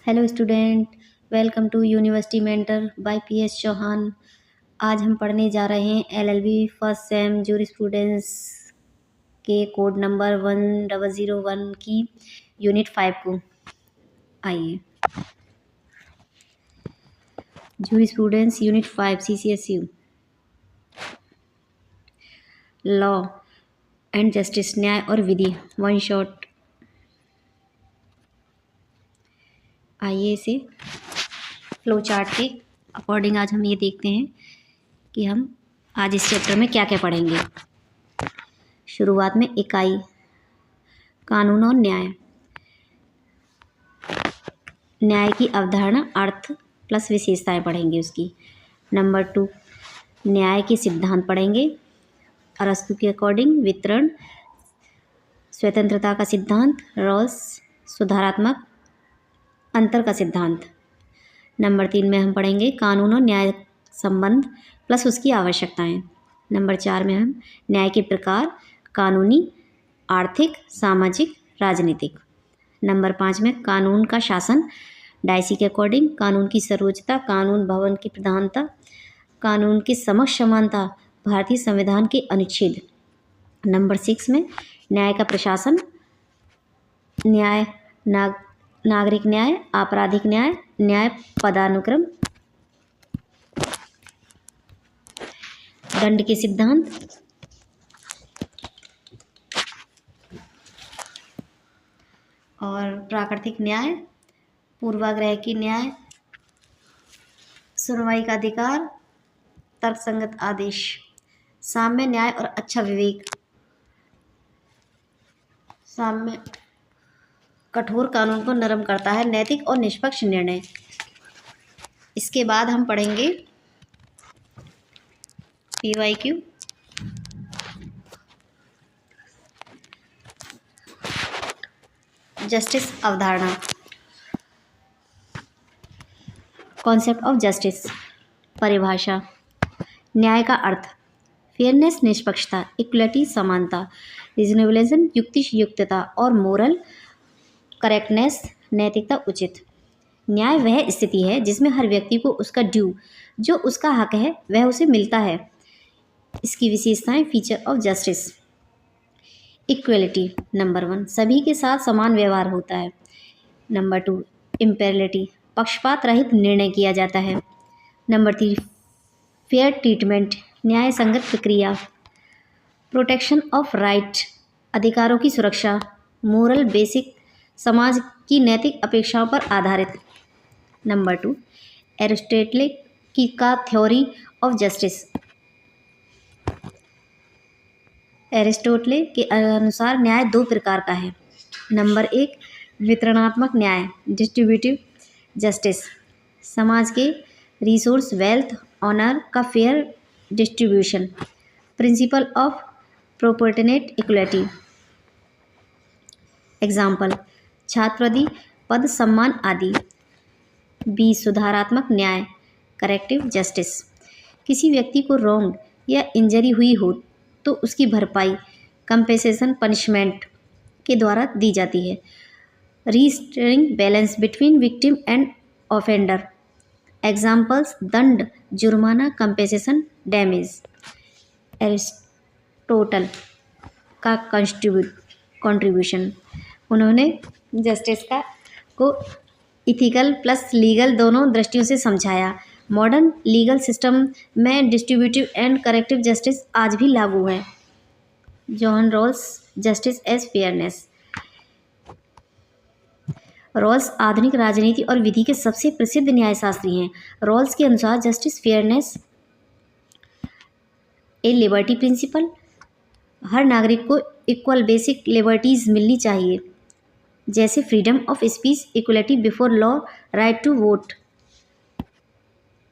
Hello student, welcome to university mentor by P S Chauhan. आज हम पढ़ने जा रहे हैं एलएलबी फर्स्ट सेम जूरिस्प्रूडेंस के कोड नंबर 1001 की यूनिट 5 को। आइए, jurisprudence unit 5 CCSU law and justice, न्याय और विधि, वन शॉट। आइए, इसे फ्लो चार्ट के अकॉर्डिंग आज हम ये देखते हैं कि हम आज इस चैप्टर में क्या क्या पढ़ेंगे। शुरुआत में इकाई कानून और न्याय। न्याय की अवधारणा, अर्थ प्लस विशेषताएं पढ़ेंगे उसकी। नंबर 2, न्याय के सिद्धांत पढ़ेंगे। अरस्तु के अकॉर्डिंग वितरण, स्वतंत्रता का सिद्धांत, रॉल्स, सुधारात्मक अंतर का सिद्धांत। नंबर 3 में हम पढ़ेंगे कानून और न्याय संबंध प्लस उसकी आवश्यकताएं। नंबर 4 में हम न्याय के प्रकार, कानूनी, आर्थिक, सामाजिक, राजनीतिक। नंबर 5 में कानून का शासन, डायसी के अकॉर्डिंग कानून की सर्वोच्चता, कानून भवन की प्रधानता, कानून के समक्ष समानता, भारतीय संविधान के अनुच्छेद। नंबर 6 में न्याय का प्रशासन, न्याय, नागरिक न्याय, आपराधिक न्याय, न्याय पदानुक्रम, दंड के सिद्धांत, और प्राकृतिक न्याय, पूर्वाग्रह की न्याय, सुनवाई का अधिकार, तर्कसंगत आदेश, साम्य न्याय और अच्छा विवेक। साम्य कठोर कानून को नरम करता है, नैतिक और निष्पक्ष निर्णय। इसके बाद हम पढ़ेंगे पीवाईक्यू। जस्टिस अवधारणा, कॉन्सेप्ट ऑफ जस्टिस, परिभाषा। न्याय का अर्थ, फेयरनेस, निष्पक्षता, इक्वलिटी, समानता, रीजनेबलिज्म, युक्तियुक्तता, और मोरल करेक्टनेस, नैतिकता, उचित। न्याय वह स्थिति है जिसमें हर व्यक्ति को उसका ड्यू, जो उसका हक है, वह उसे मिलता है। इसकी विशेषताएं, feature of justice. Equality, number 1, सभी के साथ समान व्यवहार होता है। नंबर 2, इम्पेरिटी, पक्षपात रहित निर्णय किया जाता है। नंबर 3, फेयर ट्रीटमेंट, न्याय संगत प्रक्रिया। प्रोटेक्शन ऑफ राइट, अधिकारों की सुरक्षा। मोरल बेसिक, समाज की नैतिक अपेक्षाओं पर आधारित। नंबर 2, एरिस्टोटल की का थ्योरी ऑफ जस्टिस। एरिस्टोटल के अनुसार न्याय 2 प्रकार का है। नंबर 1, वितरणात्मक न्याय, डिस्ट्रीब्यूटिव जस्टिस, समाज के रिसोर्स, वेल्थ, ऑनर का fair distribution. Principle of proportionate equality. Example, छात्रवृत्ति, पद सम्मान आदि। बी, सुधारात्मक न्याय, करेक्टिव जस्टिस, किसी व्यक्ति को रॉन्ग या इंजरी हुई हो तो उसकी भरपाई, कंपेंसेशन, पनिशमेंट के द्वारा दी जाती है। Restoring balance between victim and offender. Examples, दंड, जुर्माना, कंपेंसेशन, डैमेज। एरिस्टोटल का कंट्रीब्यूशन, उन्होंने जस्टिस को इथिकल प्लस लीगल दोनों दृष्टियों से समझाया। मॉडर्न लीगल सिस्टम में डिस्ट्रीब्यूटिव एंड करेक्टिव जस्टिस आज भी लागू है। John Rawls, justice as fairness. Rawls आधुनिक राजनीति और विधि के सबसे प्रसिद्ध न्यायशास्त्री हैं। रॉल्स के अनुसार justice fairness a liberty principle, हर नागरिक को इक्वल बेसिक लिबर्टीज मिलनी चाहिए, जैसे freedom of speech, equality before law, right to vote.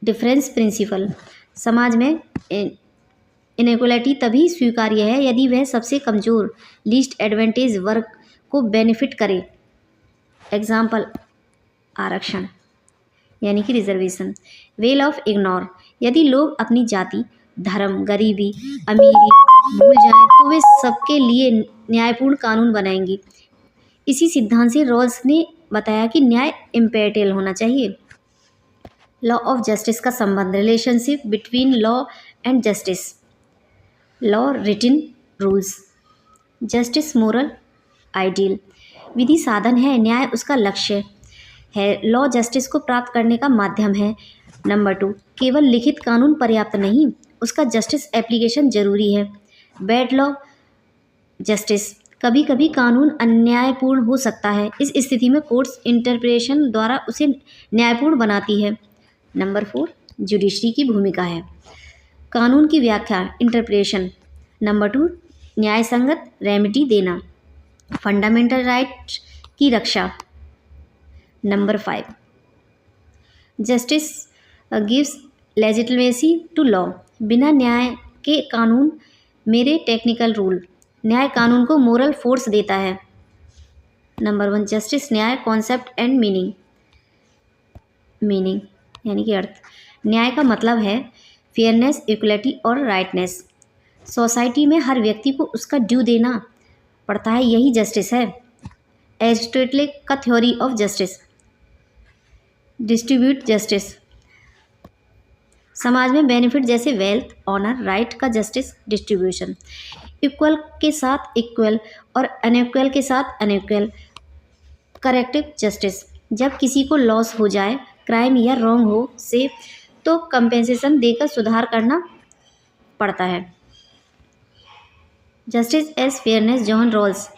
Difference principle, समाज में इनइक्वलिटी तभी स्वीकार्य है यदि वह सबसे कमज़ोर, लीस्ट एडवांटेज वर्ग को बेनिफिट करे। एग्जाम्पल, आरक्षण यानी कि रिजर्वेशन। वेल ऑफ इग्नोर, यदि लोग अपनी जाति, धर्म, गरीबी, अमीरी भूल जाएं तो वे सबके लिए न्यायपूर्ण कानून बनाएंगे। इसी सिद्धांत से रॉल्स ने बताया कि न्याय इम्पेरियल होना चाहिए। लॉ ऑफ जस्टिस का संबंध, relationship between law and justice. Law written rules, justice moral ideal. विधि साधन है, न्याय उसका लक्ष्य है। लॉ जस्टिस को प्राप्त करने का माध्यम है। नंबर 2, केवल लिखित कानून पर्याप्त नहीं, उसका जस्टिस एप्लीकेशन जरूरी है। बैड लॉ जस्टिस, कभी कभी कानून अन्यायपूर्ण हो सकता है, इस स्थिति में कोर्ट्स इंटरप्रिटेशन द्वारा उसे न्यायपूर्ण बनाती है। नंबर 4, जुडिशरी की भूमिका है, कानून की व्याख्या इंटरप्रिटेशन। नंबर 2, न्याय संगत रेमेडी देना, फंडामेंटल राइट की रक्षा। Number 5, justice gives legitimacy to law, बिना न्याय के कानून मेरे टेक्निकल रूल, न्याय कानून को मोरल फोर्स देता है। नंबर 1, जस्टिस न्याय कॉन्सेप्ट एंड मीनिंग। मीनिंग यानी कि अर्थ, न्याय का मतलब है फेयरनेस, इक्वलिटी और राइटनेस। सोसाइटी में हर व्यक्ति को उसका ड्यू देना पड़ता है, यही जस्टिस है। एरिस्टोटल का theory of justice. Distribute justice, समाज में बेनिफिट जैसे वेल्थ, ऑनर, राइट का जस्टिस डिस्ट्रीब्यूशन। इक्वल के साथ इक्वल और अनइक्वल के साथ अनइक्वल। करेक्टिव जस्टिस, जब किसी को लॉस हो जाए, क्राइम या रॉन्ग हो से, तो कंपेंसेशन देकर सुधार करना पड़ता है। Justice as fairness, John Rawls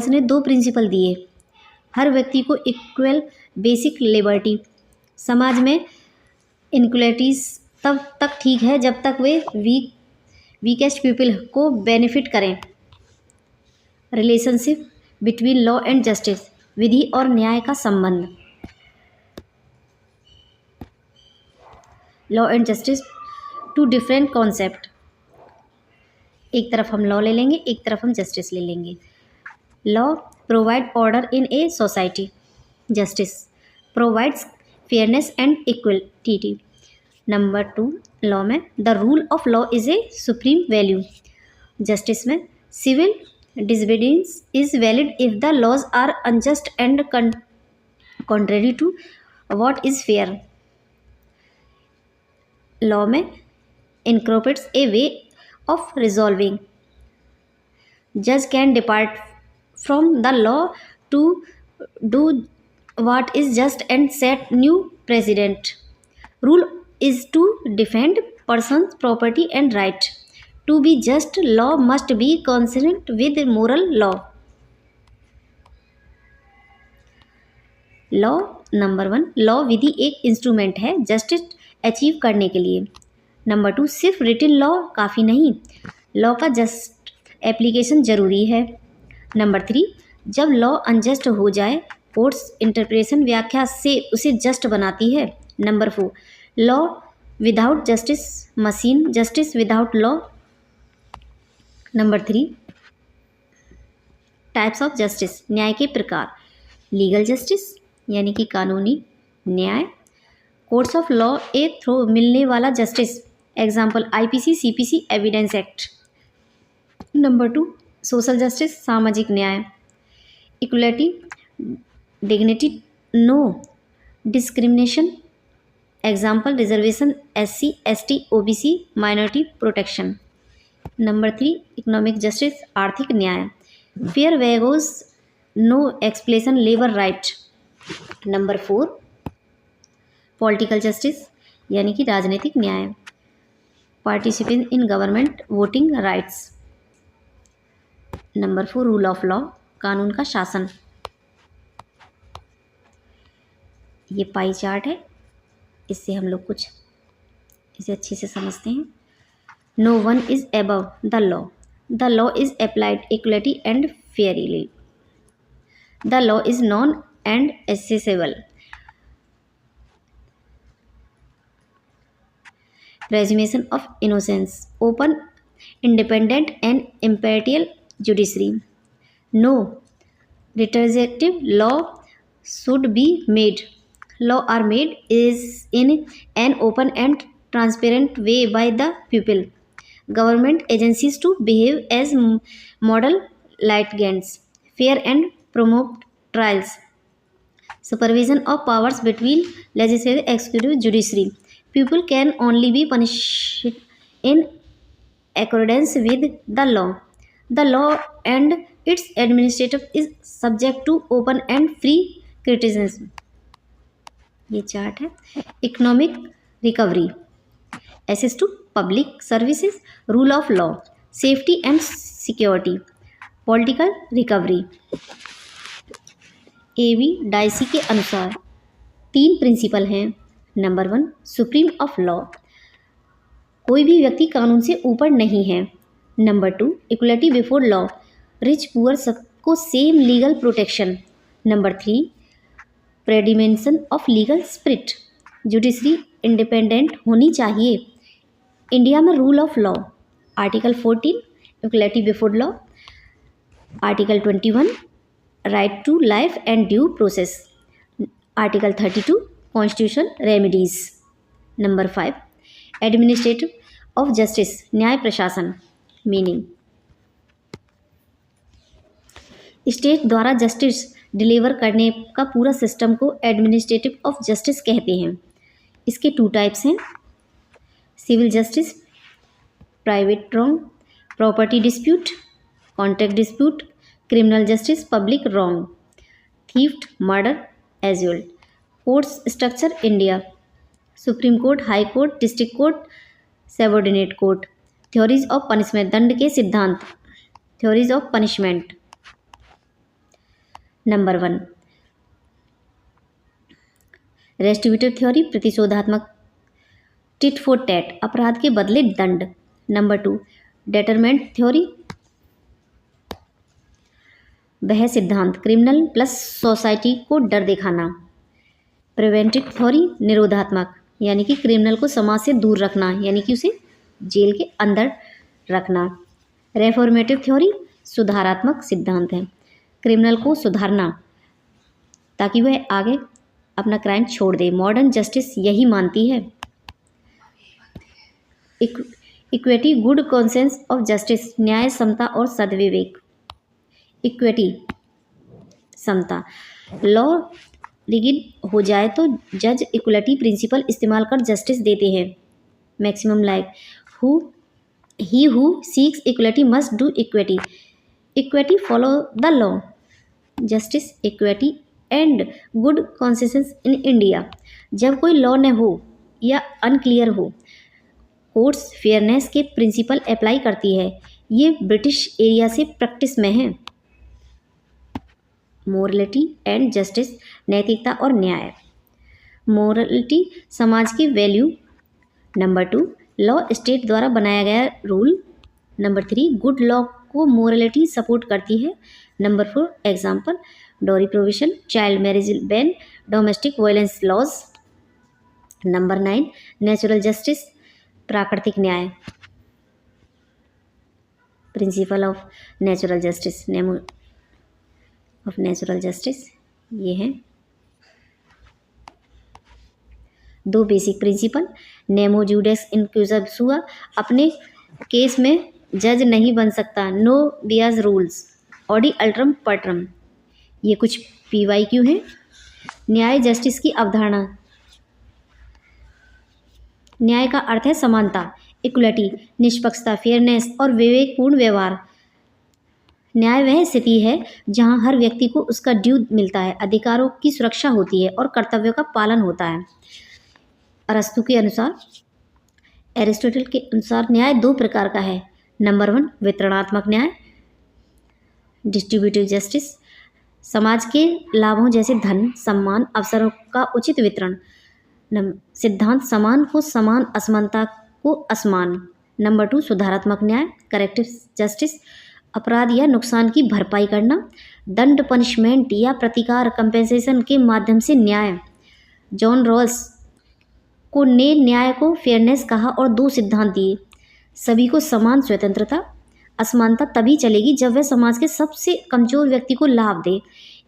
ने 2 प्रिंसिपल दिए। हर व्यक्ति को इक्वल बेसिक लिबर्टी, समाज में इनक्वलिटीज तब तक ठीक है जब तक वे वीकेस्ट पीपल को बेनिफिट करें। Relationship between law and justice, विधि और न्याय का संबंध। Law and justice, 2 different concept. एक तरफ हम लॉ ले लेंगे, एक तरफ हम जस्टिस ले लेंगे। Law provide order in a society, justice provides fairness and equality. Number 2, law में the rule of law is a supreme value, justice में civil disobedience is valid if the laws are unjust and contrary to what is fair. Law में incorporates a way of resolving. Judge can depart from the law to do what is just and set new precedent. Rule is to defend person's property and right. To be just, law must be consistent with moral law. Law number 1, law विधि एक instrument है justice achieve करने के लिए। Number 2, सिर्फ written law काफ़ी नहीं, law का जस्ट एप्लीकेशन ज़रूरी है। नंबर 3, जब लॉ अनजस्ट हो जाए, कोर्ट्स इंटरप्रिटेशन व्याख्या से उसे जस्ट बनाती है। Number 4, law without justice machine, justice without law. Number 3, types of justice, न्याय के प्रकार। लीगल जस्टिस यानी कि कानूनी न्याय, courts of law a through मिलने वाला justice, example IPC, CPC, evidence act. Number 2, social justice, सामाजिक न्याय, equality, dignity, no discrimination, example reservation, SC, ST, OBC, minority protection. Number 3, economic justice, आर्थिक न्याय, fair wages, no exploitation, labour right. Number 4, political justice यानी कि राजनीतिक न्याय, participation in government, voting rights. Number 4, rule of law, कानून का शासन। ये पाई चार्ट है, इससे हम लोग कुछ इसे अच्छे से समझते हैं। No one is above the law is applied equality and fairly, the law is non and accessible. Presumption of innocence, open, independent and impartial judiciary. No retrospective law should be made. Law are made is in an open and transparent way by the people. Government agencies to behave as model litigants, fair and promote trials, supervision of powers between legislative, executive, judiciary. People can only be punished in accordance with the law. The law and its administrative is subject to open and free criticism. ये chart है. Economic recovery, access to public services, rule of law, safety and security, political recovery. A.V. Dicey के अनुसार 3 principal हैं. Number 1, supreme of law, कोई भी व्यक्ति कानून से ऊपर नहीं है. Number 2, equality before law, rich poor सबको same legal protection. Number 3, predominance of legal spirit, judiciary independent होनी चाहिए. इंडिया में rule of law, article 14 equality before law, article 21 right to life and due process, article 32 constitution remedies. Number 5, administrative of justice, न्याय प्रशासन. Meaning, state द्वारा justice deliver करने का पूरा system को एडमिनिस्ट्रेटिव ऑफ जस्टिस कहते हैं. इसके 2 टाइप्स हैं, civil justice, private wrong, property dispute, contract dispute, criminal justice, public wrong, theft, murder, assault. Courts structure India, supreme court, high court, district court, subordinate court. Theories of punishment, दंड के सिद्धांत, theories of punishment. Number 1, restitutive theory, प्रतिशोधात्मक, tit for tat, अपराध के बदले दंड. Number 2, डेटरमेंट theory, वह सिद्धांत, क्रिमिनल प्लस सोसाइटी को डर दिखाना. प्रिवेंटिव थ्योरी, निरोधात्मक, यानी कि क्रिमिनल को समाज से दूर रखना, यानी कि उसे जेल के अंदर रखना. रेफॉर्मेटिव थ्योरी, सुधारात्मक सिद्धांत है, क्रिमिनल को सुधारना ताकि वह आगे अपना क्राइम छोड़ दे. मॉडर्न जस्टिस यही मानती है. Equity, good conscience of justice, न्याय, समता और सद्विवेक. इक्विटी, समता, लॉ रिगिड हो जाए तो जज इक्वलिटी प्रिंसिपल इस्तेमाल कर जस्टिस देते हैं. Maximum like he who seeks equality must do equity. Equity follow the law, justice, equity and good conscience in India. जब कोई लॉ न हो या अनक्लियर हो, कोर्ट्स फेयरनेस के प्रिंसिपल अप्लाई करती है. ये ब्रिटिश एरिया से प्रैक्टिस में है. मोरलिटी एंड जस्टिस, नैतिकता और न्याय. मोरलिटी, समाज की वैल्यू. नंबर 2, लॉ, स्टेट द्वारा बनाया गया रूल. नंबर 3, गुड लॉ को मोरलिटी सपोर्ट करती है. Number 4, example, dowry provision, child marriage ban, domestic violence laws. Number 9, natural justice, प्राकृतिक न्याय, principle of natural justice, nemo of natural justice. ये हैं 2 बेसिक प्रिंसिपल. नेमो जूडेक्स इनक्यूजब हुआ, अपने केस में जज नहीं बन सकता. नो बियाज रूल्स, ऑडी अल्ट्रम पर्ट्रम. ये कुछ PYQ हैं. न्याय जस्टिस की अवधारणा. न्याय का अर्थ है समानता, इक्वलिटी, निष्पक्षता, फेयरनेस और विवेकपूर्ण व्यवहार. न्याय वह स्थिति है जहां हर व्यक्ति को उसका ड्यू मिलता है, अधिकारों की सुरक्षा होती है और कर्तव्यों का पालन होता है. अरस्तु के अनुसार, एरिस्टोटल के अनुसार न्याय 2 प्रकार का है. नंबर 1, वितरणात्मक न्याय, डिस्ट्रीब्यूटिव जस्टिस, समाज के लाभों जैसे धन, सम्मान, अवसरों का उचित वितरण. सिद्धांत, समान को समान, असमानता को असमान. नंबर 2, सुधारात्मक न्याय, करेक्टिव जस्टिस, अपराध या नुकसान की भरपाई करना, दंड, पनिशमेंट या प्रतिकार, कंपेंसेशन के माध्यम से न्याय. जॉन रॉल्स को ने न्याय को फेयरनेस कहा और 2 सिद्धांत दिए. सभी को समान स्वतंत्रता, असमानता तभी चलेगी जब वह समाज के सबसे कमजोर व्यक्ति को लाभ दे.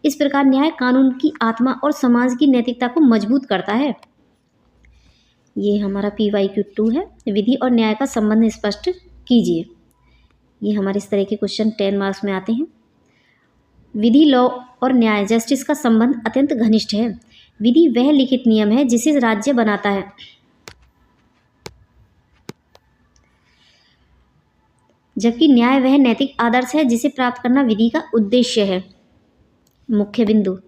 इस प्रकार न्याय कानून की आत्मा और समाज की नैतिकता को मजबूत करता है. ये हमारा PYQ 2 है. विधि और न्याय का संबंध स्पष्ट कीजिए. ये हमारे इस तरह के क्वेश्चन 10 मार्क्स में आते हैं. विधि लॉ और न्याय जस्टिस का संबंध अत्यंत घनिष्ठ है। विधि वह लिखित नियम है जिसे राज्य बनाता है, जबकि न्याय वह नैतिक आदर्श है जिसे प्राप्त करना विधि का उद्देश्य है। मुख्य बिंदु: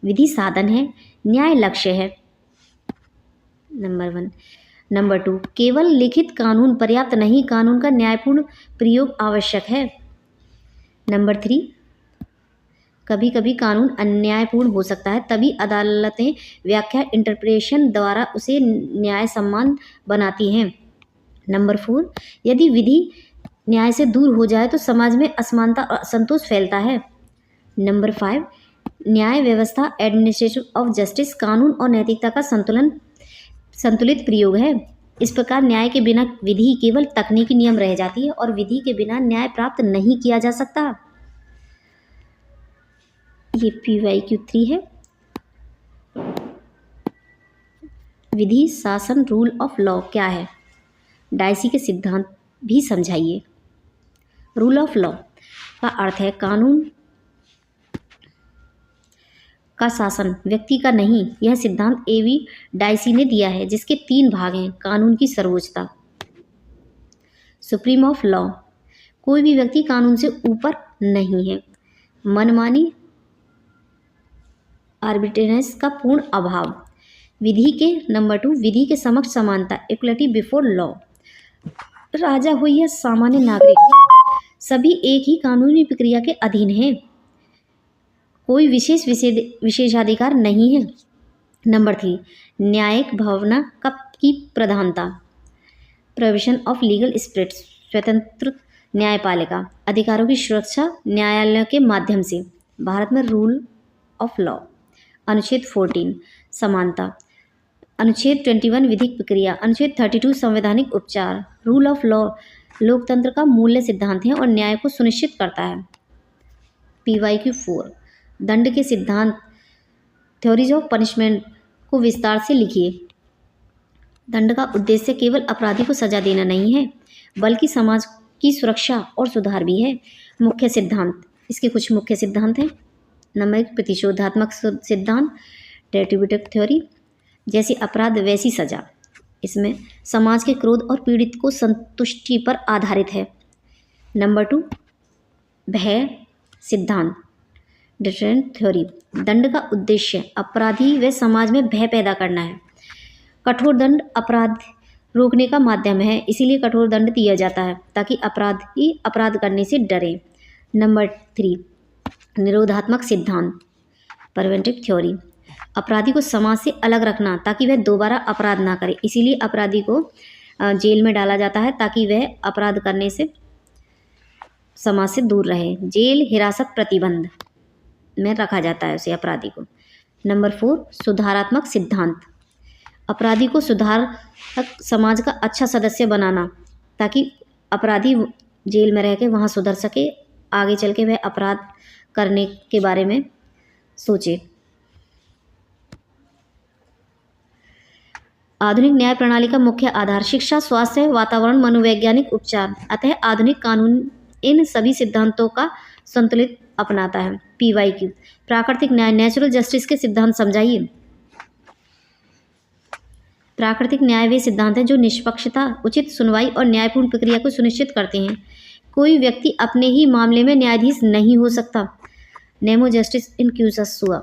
विधि साधन है, न्याय लक्ष्य है। नंबर 1। नंबर 2, केवल लिखित कानून पर्याप्त नहीं, कानून का न्यायपूर्ण प्रयोग आवश्यक है। नंबर 3, कभी कभी कानून अन्यायपूर्ण हो सकता है, तभी अदालतें व्याख्या इंटरप्रिटेशन द्वारा उसे न्याय सम्मान बनाती हैं। नंबर 4, यदि विधि न्याय से दूर हो जाए तो समाज में असमानता और असंतोष फैलता है। नंबर 5, न्याय व्यवस्था एडमिनिस्ट्रेशन ऑफ जस्टिस कानून और नैतिकता का संतुलित प्रयोग है। इस प्रकार न्याय के बिना विधि केवल तकनीकी नियम रह जाती है और विधि के बिना न्याय प्राप्त नहीं किया जा सकता। ये PYQ 3 है। विधि शासन रूल ऑफ लॉ क्या है? डायसी के सिद्धांत भी समझाइए। रूल ऑफ लॉ का अर्थ है कानून का शासन, व्यक्ति का नहीं। यह सिद्धांत AV डायसी ने दिया है, जिसके 3 भाग हैं। कानून की सर्वोच्चता, सुप्रीम ऑफ लॉ, कोई भी व्यक्ति कानून से ऊपर नहीं है। मनमानी, आर्बिट्रेरीनेस का पूर्ण अभाव। विधि के नंबर 2, विधि के समक्ष समानता, इक्वलिटी बिफोर लॉ। राजा हो या सामान्य नागरिक, सभी एक ही कानूनी प्रक्रिया के अधीन हैं। कोई विशेषाधिकार नहीं है। नंबर 3, न्यायिक भावना की प्रधानता, प्रोविजन ऑफ लीगल स्पिरिट, स्वतंत्र न्यायपालिका, अधिकारों की सुरक्षा न्यायालयों के माध्यम से। भारत में रूल ऑफ लॉ। अनुच्छेद 14 समानता, अनुच्छेद 21 विधिक प्रक्रिया, अनुच्छेद 32 संवैधानिक उपचार। रूल ऑफ लॉ लोकतंत्र का मूल्य सिद्धांत है और न्याय को सुनिश्चित करता है। PYQ 4 दंड के सिद्धांत, थ्योरीज ऑफ पनिशमेंट को विस्तार से लिखिए। दंड का उद्देश्य केवल अपराधी को सजा देना नहीं है, बल्कि समाज की सुरक्षा और सुधार भी है। मुख्य सिद्धांत, इसके कुछ मुख्य सिद्धांत हैं। नंबर 1, प्रतिशोधात्मक सिद्धांत, रेट्रिब्यूटिव थ्योरी, जैसे अपराध वैसी सजा। इसमें समाज के क्रोध और पीड़ित को संतुष्टि पर आधारित है। नंबर 2, भय सिद्धांत, डिटरेंट थ्योरी, दंड का उद्देश्य अपराधी व समाज में भय पैदा करना है। कठोर दंड अपराध रोकने का माध्यम है, इसीलिए कठोर दंड दिया जाता है ताकि अपराधी अपराध करने से डरे। नंबर 3, निरोधात्मक सिद्धांत, प्रिवेंटिव थ्योरी, अपराधी को समाज से अलग रखना ताकि वह दोबारा अपराध ना करे, इसीलिए अपराधी को जेल में डाला जाता है ताकि वह अपराध करने से समाज से दूर रहे। जेल हिरासत प्रतिबंध में रखा जाता है उसे, अपराधी को। नंबर 4, सुधारात्मक सिद्धांत, अपराधी को सुधारक समाज का अच्छा सदस्य बनाना ताकि अपराधी जेल में रह के वहाँ सुधर सके, आगे चल के वह अपराध करने के बारे में सोचे। आधुनिक न्याय प्रणाली का मुख्य आधार शिक्षा, स्वास्थ्य, वातावरण, मनोवैज्ञानिक उपचार। अतः आधुनिक कानून इन सभी सिद्धांतों का संतुलित अपनाता है। PYQ प्राकृतिक न्याय, नेचुरल जस्टिस के सिद्धांत समझाइए। प्राकृतिक न्याय वे सिद्धांत हैं जो निष्पक्षता, उचित सुनवाई और न्यायपूर्ण प्रक्रिया को सुनिश्चित करते हैं। कोई व्यक्ति अपने ही मामले में न्यायाधीश नहीं हो सकता। नेमो जस्टिस इन क्यूसस हुआ।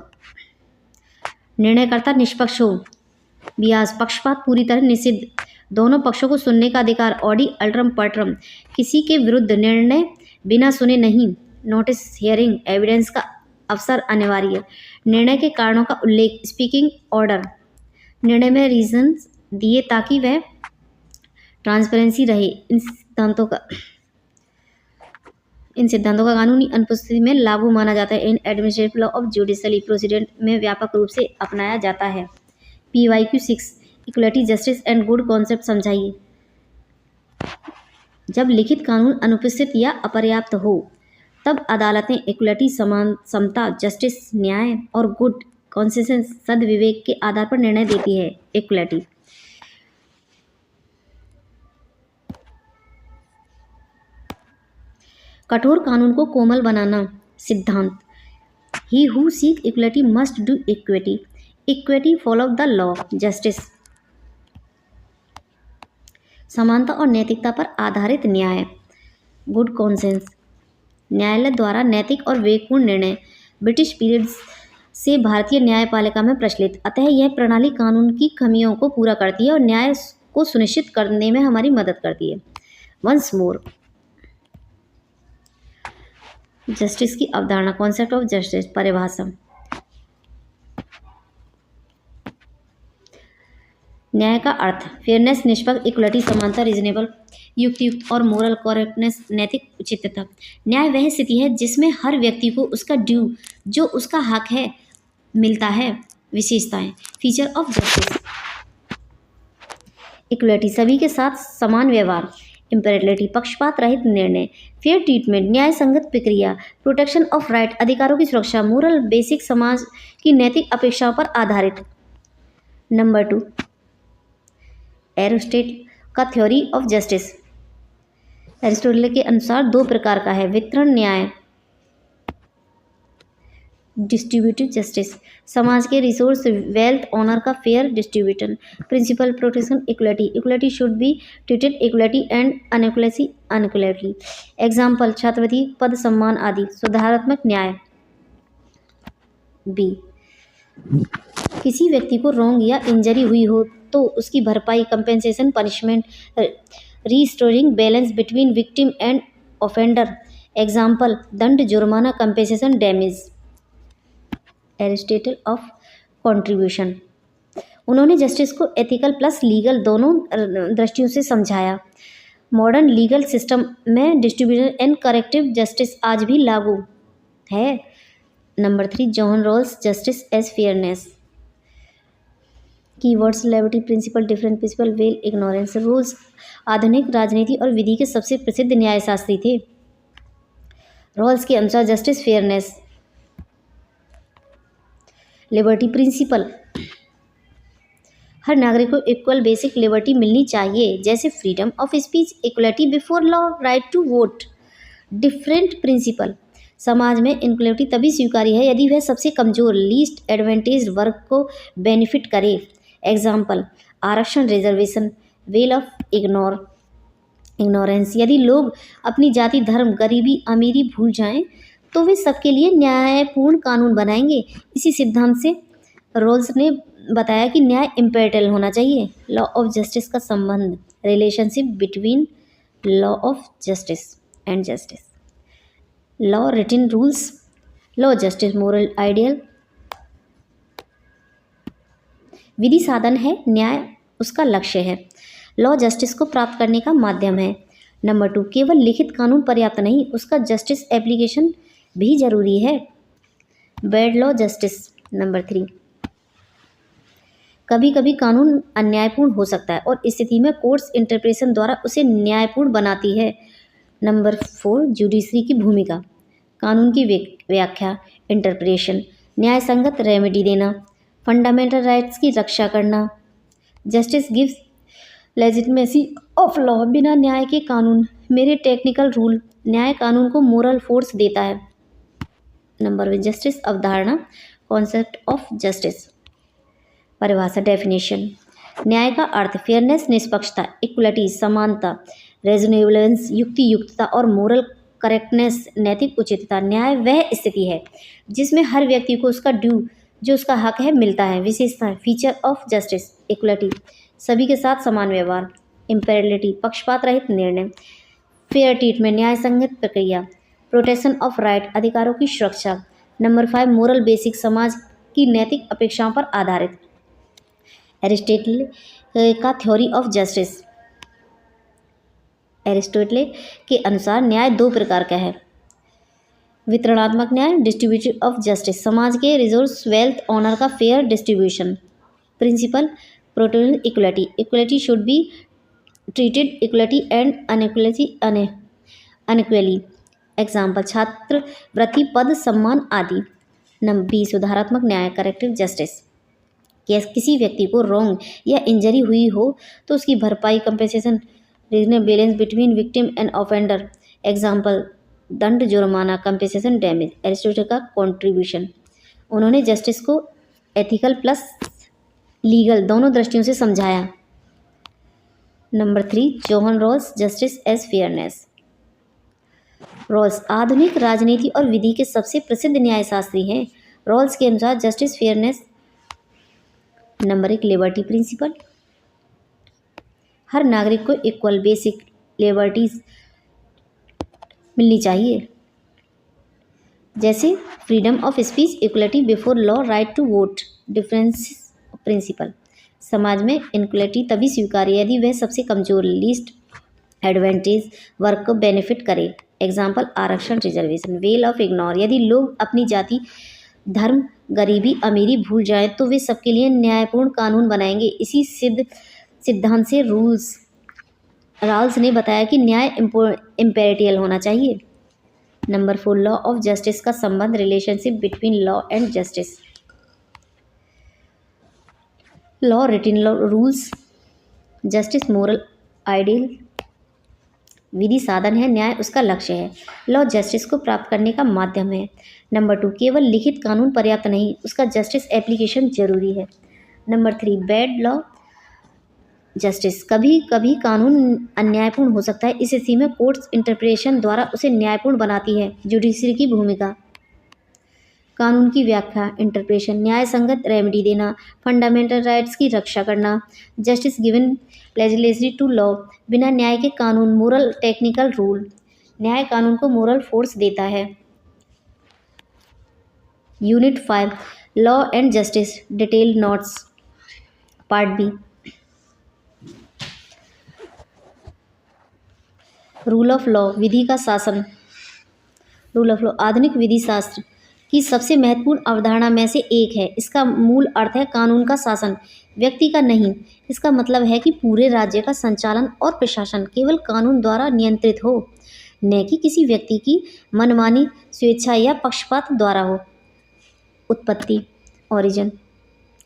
निर्णयकर्ता निष्पक्ष हो। बियास, पक्षपात पूरी तरह निषिद्ध। दोनों पक्षों को सुनने का अधिकार। ऑडी अल्ट्रम पर्ट्रम, किसी के विरुद्ध निर्णय बिना सुने नहीं। नोटिस हियरिंग, एविडेंस का अवसर अनिवार्य। निर्णय के कारणों का उल्लेख। स्पीकिंग ऑर्डर, निर्णय में रीजंस दिए ताकि वह ट्रांसपेरेंसी रहे। इन सिद्धांतों का कानूनी अनुपस्थिति में लागू माना जाता है। इन administrative law of judiciary precedent में व्यापक रूप से अपनाया जाता है। PYQ 6 equality, justice and good concept समझाइए। जब लिखित कानून अनुपस्थित या अपर्याप्त हो तब अदालतें इक्वलिटी, समता, जस्टिस, न्याय और गुड कॉन्सेंसस, सद्विवेक के आधार पर निर्णय देती है। इक्वलिटी, कठोर कानून को कोमल बनाना। सिद्धांत, he who seek equality must do equity, equity follow the law, justice समानता और नैतिकता पर आधारित न्याय, गुड कॉन्सेंस न्यायालय द्वारा नैतिक और विवेकपूर्ण निर्णय, ब्रिटिश पीरियड से भारतीय न्यायपालिका में प्रचलित, अतः यह प्रणाली कानून की कमियों को पूरा करती है और न्याय को सुनिश्चित करने में हमारी मदद करती है। वंस मोर, जस्टिस की अवधारणा, कॉन्सेप्ट ऑफ जस्टिस, परिभाषा। न्याय का अर्थ फेयरनेस, निष्पक्ष, इक्वलिटी, समानता, रीजनेबल, युक्तियुक्त और मोरल करेक्टनेस, नैतिक उचितता। न्याय वह स्थिति है जिसमें हर व्यक्ति को उसका ड्यू, जो उसका हक है, मिलता है। विशेषताएं, फीचर ऑफ जस्टिस, इक्वलिटी, सभी के साथ समान व्यवहार, इम्पेरिटलिटी, पक्षपात रहित निर्णय, फेयर ट्रीटमेंट, न्याय संगत प्रक्रिया, प्रोटेक्शन ऑफ राइट, अधिकारों की सुरक्षा, मोरल बेसिक, समाज की नैतिक अपेक्षाओं पर आधारित। नंबर 2, एरिस्टोटल का थ्योरी ऑफ जस्टिस। एरिस्टोटल के अनुसार दो प्रकार का है, वितरण न्याय, डिस्ट्रीब्यूटिव जस्टिस, समाज के रिसोर्स, वेल्थ, ऑनर का fair distribution, principle protection, equality, equality should be treated equality and inequality inequality. Example, छात्रवृत्ति, पद, सम्मान आदि। सुधारात्मक न्याय, बी, किसी व्यक्ति को रोंग या इंजरी हुई हो तो उसकी भरपाई, compensation, punishment, restoring balance between victim and offender. Example, दंड, जुर्माना, compensation, damage. Aristotle of contribution, उन्होंने जस्टिस को एथिकल प्लस लीगल दोनों दृष्टियों से समझाया। मॉडर्न लीगल सिस्टम में डिस्ट्रीब्यूशन एंड करेक्टिव जस्टिस आज भी लागू है। Number 3, John Rawls, justice as fairness. Keywords, levity principle, different principle, veil, ignorance. Rules आधुनिक राजनीति और विधि के सबसे प्रसिद्ध न्यायशास्त्री थे। रॉल्स के अनुसार जस्टिस फेयरनेस, लिबर्टी प्रिंसिपल, हर नागरिक को इक्वल बेसिक लिबर्टी मिलनी चाहिए, जैसे freedom of speech, equality before law, right to vote. Different principle, समाज में इनक्लूसिविटी तभी स्वीकार्य है यदि वह सबसे कमजोर, लीस्ट एडवांटेज वर्ग को बेनिफिट करे। एग्जाम्पल, आरक्षण, रिजर्वेशन, वेल ऑफ इग्नोरेंस, यदि लोग अपनी जाति, धर्म, गरीबी, अमीरी भूल जाएं तो वे सबके लिए न्यायपूर्ण कानून बनाएंगे। इसी सिद्धांत से रोल्स ने बताया कि न्याय इम्पेरिटल होना चाहिए। लॉ ऑफ जस्टिस का संबंध, relationship between law of justice and justice. Law, written rules, law, justice, moral ideal. विधि साधन है, न्याय उसका लक्ष्य है। लॉ जस्टिस को प्राप्त करने का माध्यम है। नंबर 2, केवल लिखित कानून पर्याप्त नहीं, उसका जस्टिस एप्लीकेशन भी जरूरी है। Bad law justice. नंबर 3, कभी कभी कानून अन्यायपूर्ण हो सकता है और इस स्थिति में कोर्ट्स इंटरप्रिटेशन द्वारा उसे न्यायपूर्ण बनाती है। नंबर 4, जुडिशरी की भूमिका, कानून की व्याख्या, इंटरप्रिटेशन, न्याय संगत रेमेडी देना, फंडामेंटल राइट्स की रक्षा करना। Justice gives legitimacy of law, बिना न्याय के कानून, मेरे टेक्निकल रूल, न्याय कानून को मोरल फोर्स देता है। नंबर 1, जस्टिस अवधारणा, कॉन्सेप्ट ऑफ जस्टिस, परिभाषा, डेफिनेशन। न्याय का अर्थ फेयरनेस, निष्पक्षता, इक्वलिटी, समानता, रीजनेबलनेस, युक्तियुक्तता और मोरल करेक्टनेस, नैतिक उचितता। न्याय वह स्थिति है जिसमें हर व्यक्ति को उसका ड्यू, जो उसका हक है, मिलता है। विशेषता, फीचर ऑफ जस्टिस, इक्वलिटी, सभी के साथ समान व्यवहार, इम्पेरिटलिटी, पक्षपात रहित निर्णय, फेयर ट्रीटमेंट, न्याय संगत प्रक्रिया, प्रोटेक्शन ऑफ राइट, अधिकारों की सुरक्षा। नंबर 5, मोरल बेसिक, समाज की नैतिक अपेक्षाओं पर आधारित। एरिस्टोटल का थ्योरी ऑफ जस्टिस। एरिस्टोटल के अनुसार न्याय दो प्रकार का है, वितरणात्मक न्याय, डिस्ट्रीब्यूटिव ऑफ जस्टिस, समाज के रिसोर्स, वेल्थ, ऑनर का fair distribution. Principle, protection, equality, equality should be treated equality and inequality unequally. Example, छात्रवृत्ति, पद, सम्मान आदि। नंबर 20, सुधारात्मक न्याय, करेक्टिव जस्टिस, किसी व्यक्ति को रोंग या इंजरी हुई हो तो उसकी भरपाई, compensation, reasonable balance between victim and offender. Example, दंड, जुर्माना, कंपेंसेशन, डैमेज। एरिस्टोटल का कॉन्ट्रीब्यूशन। उन्होंने जस्टिस को एथिकल प्लस लीगल दोनों दृष्टियों से समझाया। Number 3, John Rawls, justice as fairness. Rawls आधुनिक राजनीति और विधि के सबसे प्रसिद्ध न्यायशास्त्री हैं। रॉल्स के अनुसार justice fairness. Number 1, liberty principle. हर नागरिक को इक्वल बेसिक लिबर्टीज मिलनी चाहिए, जैसे freedom of speech, equality before law, right to vote, difference principle. समाज में इनक्वलिटी तभी स्वीकार्य यदि वह सबसे कमजोर लीस्ट एडवांटेज वर्ग को बेनिफिट करे। एग्जाम्पल, आरक्षण, रिजर्वेशन। वेल ऑफ इग्नोर, यदि लोग अपनी जाति, धर्म, गरीबी, अमीरी भूल जाएं तो वे सबके लिए न्यायपूर्ण कानून बनाएंगे। इसी सिद्धांत से रॉल्स ने बताया कि न्याय इम्पेरिटियल होना चाहिए। नंबर 4, लॉ ऑफ जस्टिस का संबंध, relationship between law and justice. Law, written law, rules. Justice moral ideal, विधि साधन है, न्याय उसका लक्ष्य है। लॉ जस्टिस को प्राप्त करने का माध्यम है। नंबर 2, केवल लिखित कानून पर्याप्त नहीं, उसका जस्टिस एप्लीकेशन जरूरी है। Number 3, bad law justice. कभी कभी कानून अन्यायपूर्ण हो सकता है, इस स्थिति में कोर्ट्स इंटरप्रिटेशन द्वारा उसे न्यायपूर्ण बनाती है। जुडिशरी की भूमिका, कानून की व्याख्या, इंटरप्रिटेशन, न्याय संगत रेमेडी देना, फंडामेंटल राइट्स की रक्षा करना। जस्टिस गिवन लेजिस्लेटरी टू लॉ, बिना न्याय के कानून, मोरल टेक्निकल रूल। न्याय कानून को मोरल फोर्स देता है। Unit 5, law and justice, detail notes, part B. Rule of law, विधि का शासन। रूल ऑफ लॉ आधुनिक विधि शास्त्र की सबसे महत्वपूर्ण अवधारणा में से एक है। इसका मूल अर्थ है कानून का शासन, व्यक्ति का नहीं। इसका मतलब है कि पूरे राज्य का संचालन और प्रशासन केवल कानून द्वारा नियंत्रित हो, न कि किसी व्यक्ति की मनमानी, स्वेच्छा या पक्षपात द्वारा हो। उत्पत्ति, ओरिजिन।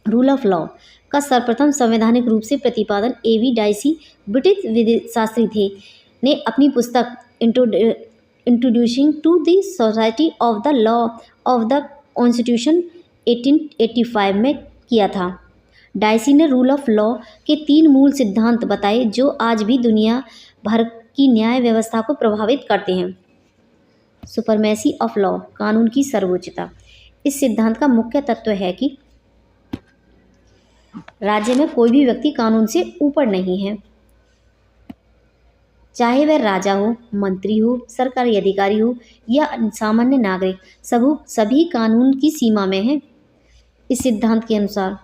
रूल ऑफ लॉ का सर्वप्रथम संवैधानिक रूप से प्रतिपादन A.V. डाइसी, ब्रिटिश विधि शास्त्री थे, ने अपनी पुस्तक introducing to the society of the law of the constitution 1885 में किया था। डाइसी ने रूल ऑफ लॉ के 3 मूल सिद्धांत बताए जो आज भी दुनिया भर की न्याय व्यवस्था को प्रभावित करते हैं। सुपरमेसी ऑफ लॉ, कानून की सर्वोच्चता। इस सिद्धांत का मुख्य तत्व है कि राज्य में कोई भी व्यक्ति कानून से ऊपर नहीं है, चाहे वह राजा हो, मंत्री हो, सरकारी अधिकारी हो या सामान्य नागरिक, सभी कानून की सीमा में हैं। इस सिद्धांत के अनुसार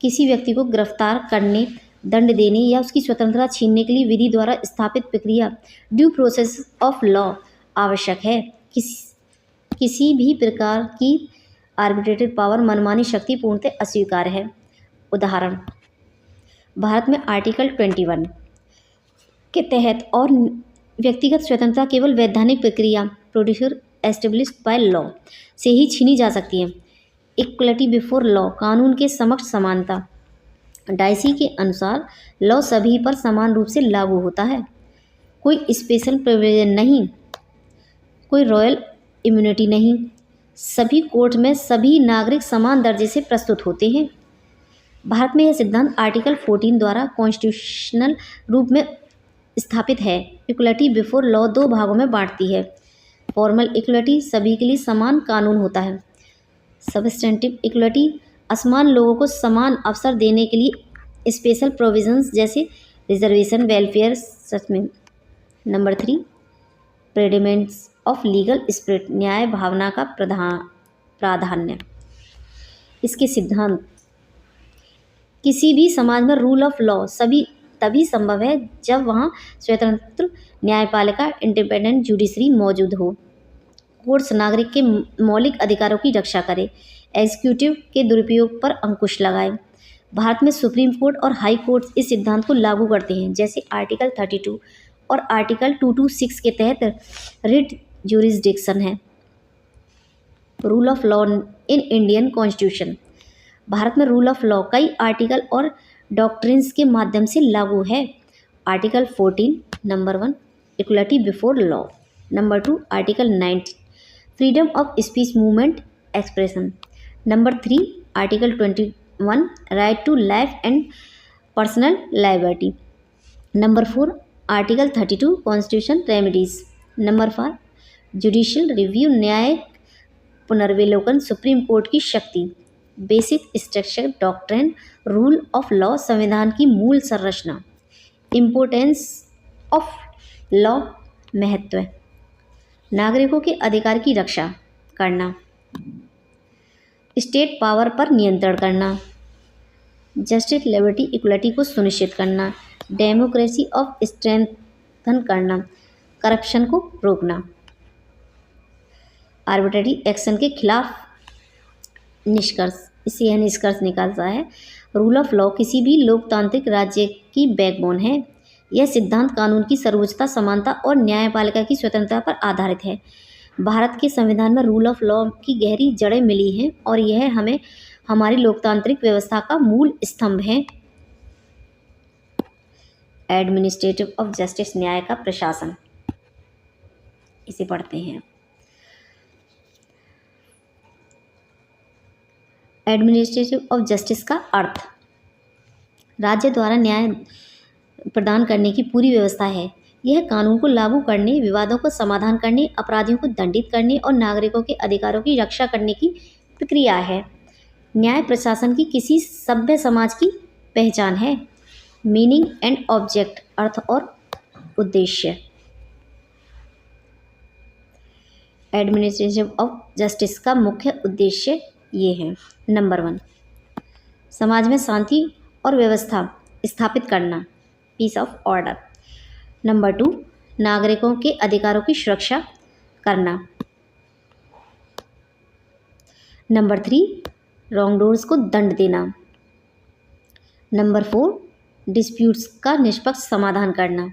किसी व्यक्ति को गिरफ्तार करने, दंड देने या उसकी स्वतंत्रता छीनने के लिए विधि द्वारा स्थापित प्रक्रिया, ड्यू प्रोसेस ऑफ लॉ आवश्यक है। किसी भी प्रकार की आर्बिट्रेटेड पावर, मनमानी शक्ति पूर्णतः अस्वीकार्य है। उदाहरण, भारत में आर्टिकल 21 के तहत और व्यक्तिगत स्वतंत्रता केवल वैधानिक प्रक्रिया, प्रोड्यूसर एस्टेब्लिश्ड बाय लॉ, से ही छीनी जा सकती है। इक्वलिटी बिफोर लॉ, कानून के समक्ष समानता। डाइसी के अनुसार लॉ सभी पर समान रूप से लागू होता है, कोई स्पेशल प्रिविलेज नहीं, कोई रॉयल इम्यूनिटी नहीं। सभी कोर्ट में सभी नागरिक समान दर्जे से प्रस्तुत होते हैं। भारत में यह सिद्धांत आर्टिकल 14 द्वारा कॉन्स्टिट्यूशनल रूप में स्थापित है। इक्वलिटी बिफोर लॉ 2 भागों में बांटती है। फॉर्मल इक्वलिटी, सभी के लिए समान कानून होता है। सबस्टेंटिव इक्वलिटी, असमान लोगों को समान अवसर देने के लिए स्पेशल प्रोविजंस जैसे रिजर्वेशन, वेलफेयर सच में। नंबर 3, प्रेडिमेंट्स ऑफ लीगल स्पिरिट, न्याय भावना का प्राधान्य। इसके सिद्धांत, किसी भी समाज में रूल ऑफ लॉ तभी संभव है जब वहाँ स्वतंत्र न्यायपालिका, इंडिपेंडेंट जुडिशरी मौजूद हो। कोर्ट्स नागरिक के मौलिक अधिकारों की रक्षा करे, एग्जीक्यूटिव के दुरुपयोग पर अंकुश लगाए। भारत में सुप्रीम कोर्ट और हाई कोर्ट इस सिद्धांत को लागू करते हैं, जैसे आर्टिकल 32 और आर्टिकल 226 के तहत रिट ज्यूरिसडिक्शन है। Rule of law in Indian constitution, Bharat में रूल ऑफ लॉ कई आर्टिकल और डॉक्ट्रिन्स के माध्यम से लागू है। Article 14 number 1, equality before law, number 2 article 90 freedom of speech movement expression. Number 3 article 21 right to life and personal liberty. Number 4 article 32 constitution remedies. Number 5 judicial review न्यायिक पुनर्विलोकन supreme court की शक्ति। Basic structure doctrine rule of law संविधान की मूल संरचना। Importance of law महत्व। नागरिकों के अधिकार की रक्षा करना। स्टेट पावर पर नियंत्रण करना। जस्टिस लिबर्टी इक्वलिटी को सुनिश्चित करना। डेमोक्रेसी ऑफ स्ट्रेंथन करना। करप्शन को रोकना। आर्बिट्रेरी एक्शन के खिलाफ निष्कर्ष। इससे यह निष्कर्ष निकालता है रूल ऑफ लॉ किसी भी लोकतांत्रिक राज्य की बैकबोन है। यह सिद्धांत कानून की सर्वोच्चता, समानता और न्यायपालिका की स्वतंत्रता पर आधारित है। भारत के संविधान में रूल ऑफ लॉ की गहरी जड़ें मिली हैं और यह हमें हमारी लोकतांत्रिक व्यवस्था का मूल स्तंभ है। एडमिनिस्ट्रेटिव ऑफ जस्टिस न्याय का प्रशासन, इसे पढ़ते हैं। एडमिनिस्ट्रेटिव ऑफ जस्टिस का अर्थ राज्य द्वारा न्याय प्रदान करने की पूरी व्यवस्था है। यह कानून को लागू करने, विवादों को समाधान करने, अपराधियों को दंडित करने और नागरिकों के अधिकारों की रक्षा करने की प्रक्रिया है। न्याय प्रशासन की किसी सभ्य समाज की पहचान है। मीनिंग एंड ऑब्जेक्ट अर्थ और उद्देश्य। एडमिनिस्ट्रेशन ऑफ जस्टिस का मुख्य उद्देश्य ये है। नंबर 1 समाज में शांति और व्यवस्था स्थापित करना, पीस ऑफ ऑर्डर। नंबर 2 नागरिकों के अधिकारों की सुरक्षा करना। नंबर 3 रॉन्गडोर्स को दंड देना। नंबर 4 डिस्प्यूट्स का निष्पक्ष समाधान करना।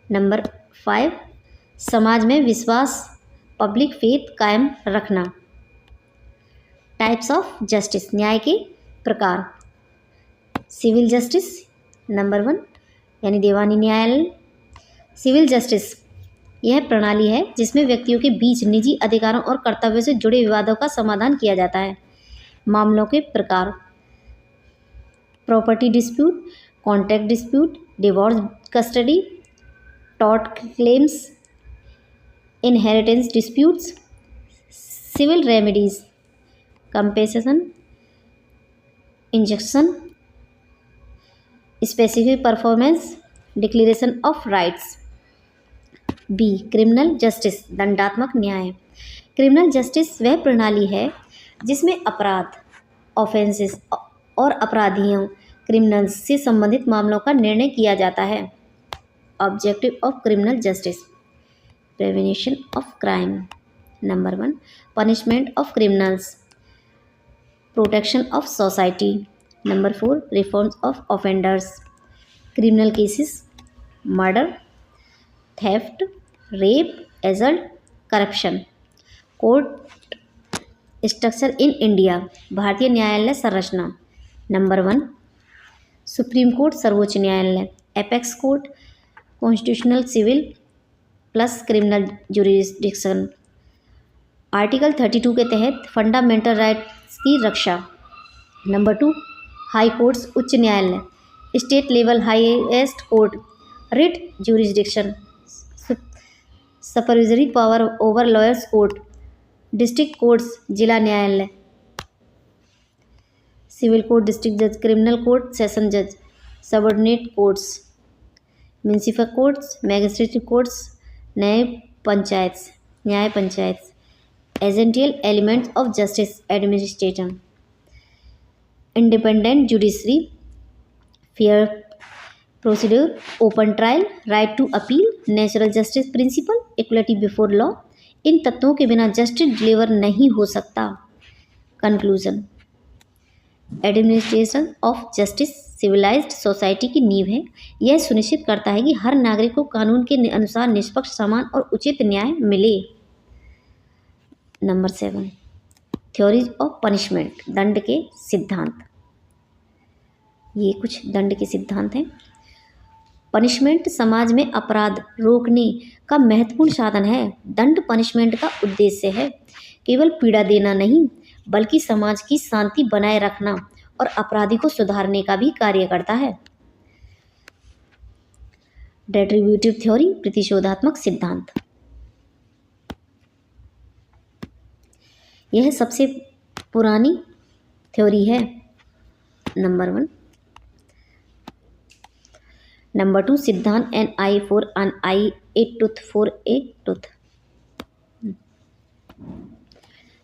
नंबर 5 समाज में विश्वास, पब्लिक फेथ कायम रखना। टाइप्स ऑफ जस्टिस न्याय के प्रकार। सिविल जस्टिस नंबर 1 यानी दीवानी न्यायालय। सिविल जस्टिस यह प्रणाली है जिसमें व्यक्तियों के बीच निजी अधिकारों और कर्तव्यों से जुड़े विवादों का समाधान किया जाता है। मामलों के प्रकार। Property dispute, contract dispute, divorce custody, tort claims, inheritance disputes. Civil remedies compensation, injunction, specific performance, declaration of rights. B criminal justice दंडात्मक न्याय। क्रिमिनल जस्टिस वह प्रणाली है जिसमें अपराध, ऑफेंसेस और अपराधियों, क्रिमिनल्स से संबंधित मामलों का निर्णय किया जाता है। Objective of criminal justice prevention of crime. Number 1 punishment of criminals, protection of society. Number 4 reforms of offenders, criminal cases, murder, theft, rape, assault, corruption. Court structure in India भारतीय न्यायालय संरचना। नंबर 1 सुप्रीम कोर्ट सर्वोच्च न्यायालय, apex court, constitutional civil plus criminal jurisdiction. Article 32 के तहत fundamental rights की रक्षा। Number 2 high courts उच्च न्यायालय, state level highest court, writ jurisdiction, supervisory power over lawyers court, district courts जिला न्यायालय, सिविल कोर्ट डिस्ट्रिक्ट जज, क्रिमिनल कोर्ट सेशन जज, subordinate courts, municipal courts, magistrate courts, न्याय panchayat. एजेंटियल elements of justice administration, independent judiciary, fair procedure, open trial, right to appeal, natural justice principal, equality before law. इन तत्वों के बिना justice deliver नहीं हो सकता। Conclusion administration of justice civilised society की नींव है। यह सुनिश्चित करता है कि हर नागरिक को कानून के अनुसार निष्पक्ष, समान और उचित न्याय मिले। नंबर 7 थ्योरीज ऑफ पनिशमेंट दंड के सिद्धांत। ये कुछ दंड के सिद्धांत हैं। पनिशमेंट समाज में अपराध रोकने का महत्वपूर्ण साधन है। दंड पनिशमेंट का उद्देश्य है केवल पीड़ा देना नहीं, बल्कि समाज की शांति बनाए रखना और अपराधी को सुधारने का भी कार्य करता है। रेट्रिब्यूटिव थ्योरी, प्रतिशोधात्मक सिद्धांत। यह सबसे पुरानी थ्योरी है। नंबर 1। नंबर 2, सिद्धांत an eye for an eye, a tooth for a tooth.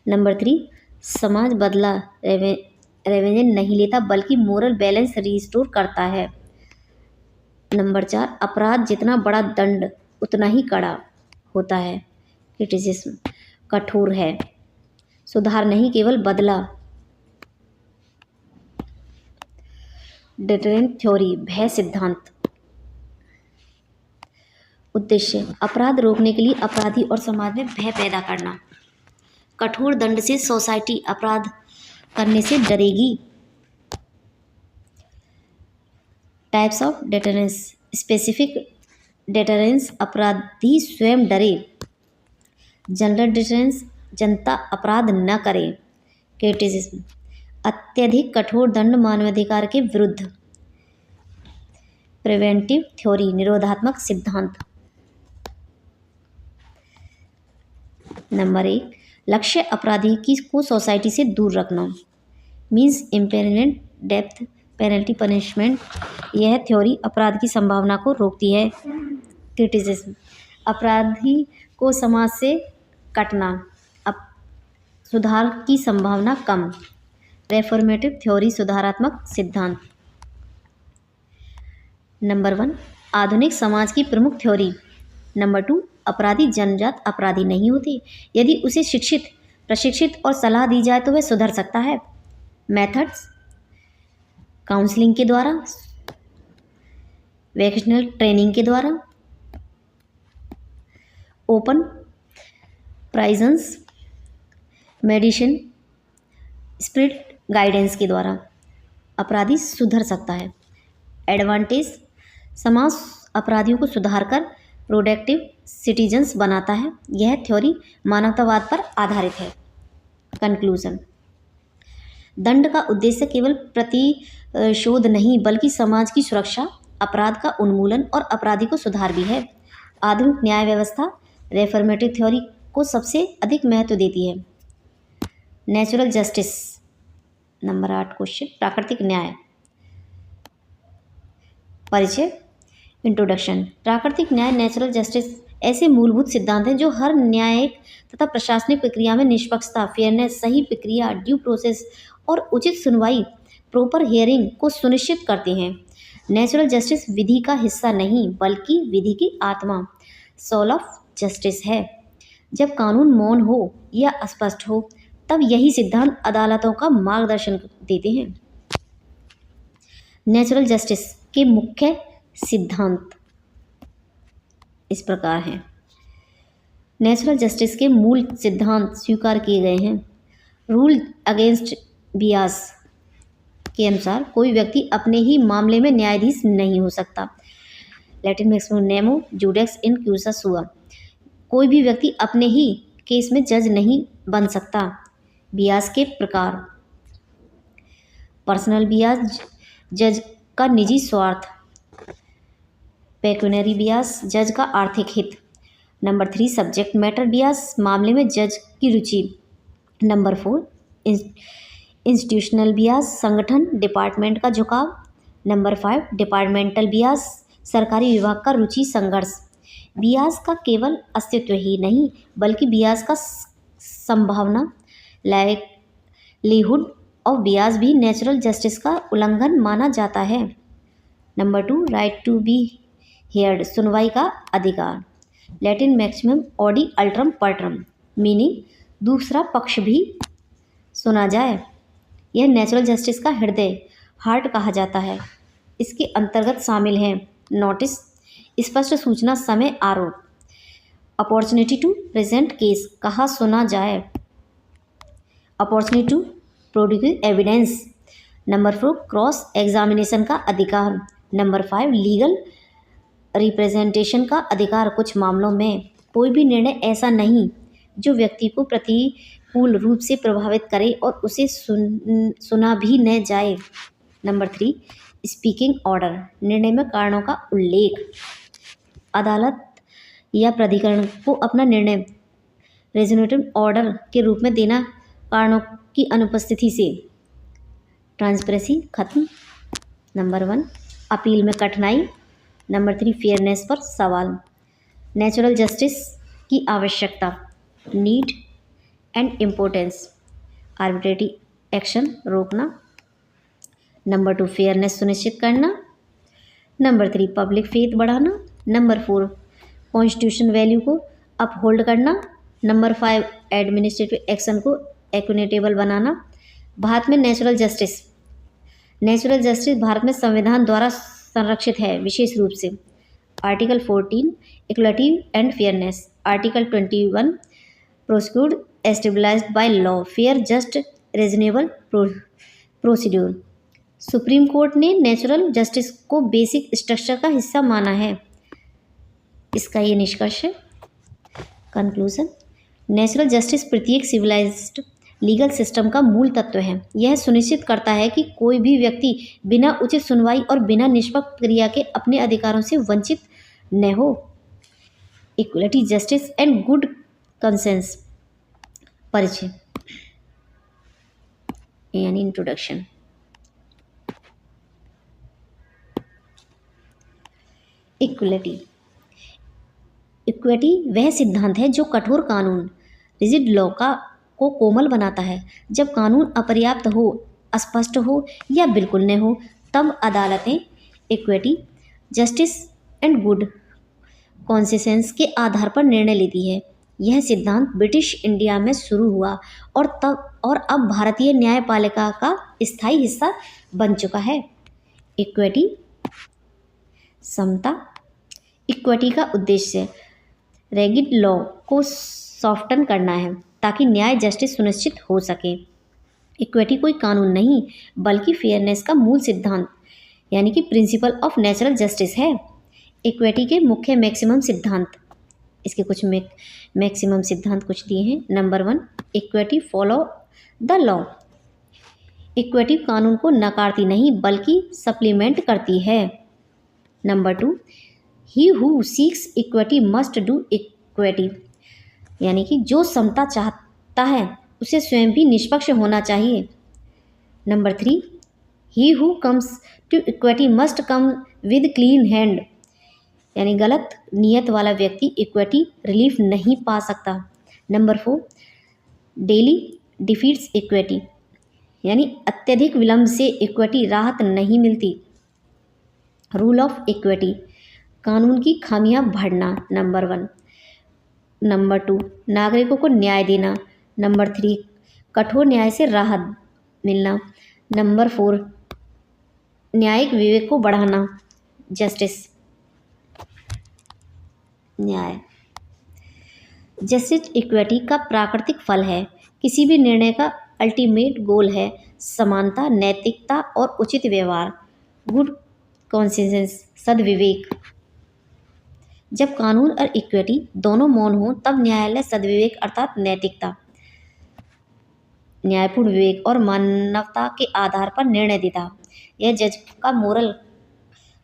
Number 3, समाज बदला रेवेन्यू नहीं लेता बल्कि मोरल बैलेंस रिस्टोर करता है। नंबर 4, अपराध जितना बड़ा दंड उतना ही कड़ा होता है। क्रिटिसिज्म, कठोर है, सुधार नहीं केवल बदला। डिटरेंट थ्योरी, भय सिद्धांत। उद्देश्य, अपराध रोकने के लिए अपराधी और समाज में भय पैदा करना। कठोर दंड से सोसाइटी अपराध करने से डरेगी। Types of deterrence, specific deterrence, अपराधी स्वयं डरे। जनरल डिटरेंस, जनता अपराध न करे। क्रिटिसिज्म, अत्यधिक कठोर दंड मानवाधिकार के विरुद्ध। प्रिवेंटिव थ्योरी, निरोधात्मक सिद्धांत। नंबर 1, लक्ष्य अपराधी को सोसाइटी से दूर रखना, मीन्स इम्पेरिमेंट डेप्थ पेनल्टी पनिशमेंट। यह थ्योरी अपराध की संभावना को रोकती है। क्रिटिसिज्म, अपराधी को समाज से कटना, सुधार की संभावना कम। रेफॉर्मेटिव थ्योरी, सुधारात्मक सिद्धांत। नंबर 1, आधुनिक समाज की प्रमुख थ्योरी। नंबर 2, अपराधी जन्मजात अपराधी नहीं होते। यदि उसे शिक्षित, प्रशिक्षित और सलाह दी जाए तो वह सुधर सकता है। मेथड्स, काउंसलिंग के द्वारा, वोकेशनल ट्रेनिंग के द्वारा, ओपन प्राइजन्स, मेडिसिन, स्पिरिट गाइडेंस के द्वारा अपराधी सुधर सकता है। एडवांटेज, समाज अपराधियों को सुधारकर प्रोडक्टिव सिटीजन्स बनाता है। यह थ्योरी मानवतावाद पर आधारित है। कंक्लूजन, दंड का उद्देश्य केवल प्रतिशोध नहीं बल्कि समाज की सुरक्षा, अपराध का उन्मूलन और अपराधी को सुधार भी है। आधुनिक न्याय व्यवस्था रेफॉर्मेटिव थ्योरी को सबसे अधिक महत्व देती है। नेचुरल जस्टिस, नंबर 8 क्वेश्चन, प्राकृतिक न्याय। परिचय, इंट्रोडक्शन। प्राकृतिक न्याय, नेचुरल जस्टिस ऐसे मूलभूत सिद्धांत हैं जो हर न्यायिक तथा प्रशासनिक प्रक्रिया में निष्पक्षता, फेयरनेस, सही प्रक्रिया, ड्यू प्रोसेस और उचित सुनवाई, प्रॉपर हियरिंग को सुनिश्चित करते हैं। नेचुरल जस्टिस विधि का हिस्सा नहीं बल्कि विधि की आत्मा, सोल ऑफ जस्टिस है। जब कानून मौन हो या अस्पष्ट हो तब यही सिद्धांत अदालतों का मार्गदर्शन देते हैं। नेचुरल जस्टिस के मुख्य सिद्धांत इस प्रकार हैं। नेचुरल जस्टिस के मूल सिद्धांत स्वीकार किए गए हैं। रूल अगेंस्ट बियास के अनुसार कोई व्यक्ति अपने ही मामले में न्यायाधीश नहीं हो सकता। लैटिन मैक्सिमम नेमो जूडेक्स इन क्यूसा सुआ, कोई भी व्यक्ति अपने ही केस में जज नहीं बन सकता। बियास के प्रकार, पर्सनल बियास, जज का निजी स्वार्थ। पेक्यूनरी बियास, जज का आर्थिक हित। नंबर 3, सब्जेक्ट मैटर बियास, मामले में जज की रुचि। नंबर 4, इंस्टीट्यूशनल बियास, संगठन डिपार्टमेंट का झुकाव। नंबर 5, डिपार्टमेंटल बियास, सरकारी विभाग का रुचि संघर्ष। बियास का केवल अस्तित्व ही नहीं बल्कि बियास का संभावना, लाइवलीहुड ऑफ बियास भी नेचुरल जस्टिस का उल्लंघन माना जाता है। Number 2, right to be heard, सुनवाई का अधिकार। Latin maximum audi alteram partem, meaning दूसरा पक्ष भी सुना जाए। यह नेचुरल जस्टिस का हृदय, हार्ट कहा जाता है। इसके अंतर्गत शामिल हैं नोटिस, स्पष्ट सूचना, समय, आरोप। अपॉर्चुनिटी टू प्रेजेंट केस, कहा सुना जाए। Opportunity to produce evidence. Number 4, cross examination का अधिकार। नंबर 5, लीगल रिप्रेजेंटेशन का अधिकार। कुछ मामलों में कोई भी निर्णय ऐसा नहीं जो व्यक्ति को प्रतिकूल रूप से प्रभावित करे और उसे सुना भी न जाए। नंबर 3, स्पीकिंग ऑर्डर, निर्णय में कारणों का उल्लेख। अदालत या प्राधिकरण को अपना निर्णय रेजोनेटिव ऑर्डर के रूप में देना कारणों की अनुपस्थिति से। ट्रांसपेरेंसी खत्म। नंबर 1, अपील में कठिनाई। नंबर 3, फेयरनेस पर सवाल। नेचुरल जस्टिस की आवश्यकता, need and importance. Arbitrary action रोकना। नंबर 2, फेयरनेस सुनिश्चित करना। नंबर 3, पब्लिक फेथ बढ़ाना। नंबर 4, कॉन्स्टिट्यूशन वैल्यू को अपहोल्ड करना। नंबर 5, एडमिनिस्ट्रेटिव एक्शन को एक्विटेबल बनाना। भारत में नेचुरल जस्टिस भारत में संविधान द्वारा संरक्षित है, विशेष रूप से article 14 equality and fairness, article 21 prosecute established by law, fair just reasonable procedure. Supreme court ने नेचुरल जस्टिस को बेसिक स्ट्रक्चर का हिस्सा माना है। इसका ये निष्कर्ष है। कंक्लूजन, नेचुरल जस्टिस प्रत्येक सिविलाइज्ड लीगल सिस्टम का मूल तत्व है। यह सुनिश्चित करता है कि कोई भी व्यक्ति बिना उचित सुनवाई और बिना निष्पक्ष क्रिया के अपने अधिकारों से वंचित न हो। Equality, justice and good conscience. परिचय यानी इंट्रोडक्शन। इक्विटी वह सिद्धांत है जो कठोर कानून रिजिड लॉ को कोमल बनाता है। जब कानून अपर्याप्त हो, अस्पष्ट हो या बिल्कुल न हो, तब अदालतें equity, justice and good conscience के आधार पर निर्णय लेती है। यह सिद्धांत ब्रिटिश इंडिया में शुरू हुआ और अब भारतीय न्यायपालिका का स्थायी हिस्सा बन चुका है। इक्विटी, समता। इक्विटी का उद्देश्य रिजिड लॉ को सॉफ्टन करना है ताकि न्याय जस्टिस सुनिश्चित हो सके। इक्विटी कोई कानून नहीं बल्कि फेयरनेस का मूल सिद्धांत यानी कि प्रिंसिपल ऑफ नेचुरल जस्टिस है। इक्विटी के मुख्य मैक्सिमम सिद्धांत, इसके कुछ मैक्सिमम सिद्धांत कुछ दिए हैं। Number 1, equity follow the law. Equity कानून को नकारती नहीं बल्कि सप्लीमेंट करती है। Number 2, he who seeks equity must do equity, यानी कि जो समता चाहता है उसे स्वयं भी निष्पक्ष होना चाहिए। Number 3, he who comes to equity must come with clean hand, यानी गलत नियत वाला व्यक्ति इक्विटी रिलीफ नहीं पा सकता। नंबर 4, डेली डिफीट्स इक्विटी, यानी अत्यधिक विलंब से इक्विटी राहत नहीं मिलती। रूल ऑफ इक्विटी, कानून की खामियां भरना। नंबर 1। नंबर 2, नागरिकों को न्याय देना। नंबर 3, कठोर न्याय से राहत मिलना। नंबर 4, न्यायिक विवेक को बढ़ाना, जस्टिस, न्याय। जस्टिस इक्विटी का प्राकृतिक फल है। किसी भी निर्णय का अल्टीमेट गोल है समानता, नैतिकता और उचित व्यवहार, गुड कॉन्सेंस, सद्विवेक। जब कानून और इक्विटी दोनों मौन हो तब न्यायालय सद्विवेक अर्थात नैतिकता, न्यायपूर्ण विवेक और मानवता के आधार पर निर्णय देता। यह जज का मोरल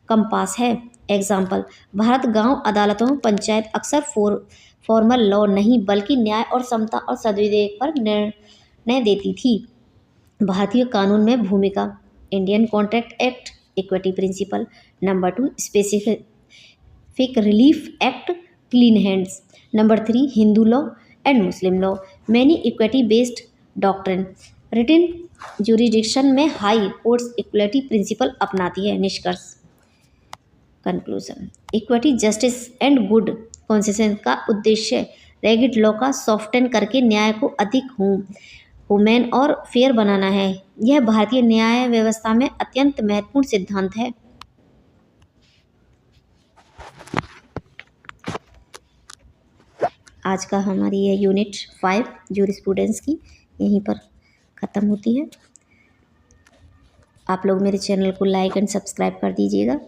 कंपास है। एग्जाम्पल, भारत गांव अदालतों पंचायत अक्सर फॉर्मल लॉ नहीं बल्कि न्याय और समता और सद्विवेक पर निर्णय देती थी। भारतीय कानून में भूमिका, Indian contract act, equity principle. Number 2, specific relief act, clean hands. Number 3, Hindu law and Muslim law, many equity based doctrine. Written jurisdiction में हाई कोर्ट्स इक्विटी प्रिंसिपल अपनाती है। निष्कर्ष, conclusion, equity, justice and good conscience का उद्देश्य rigid law का soften करके न्याय को अधिक ह्यूमैन और फेयर बनाना है। यह भारतीय न्याय व्यवस्था में अत्यंत महत्वपूर्ण सिद्धांत है। आज का हमारी यह यूनिट 5 जूरिस्प्रूडेंस की यहीं पर ख़त्म होती है। आप लोग मेरे चैनल को लाइक एंड सब्सक्राइब कर दीजिएगा।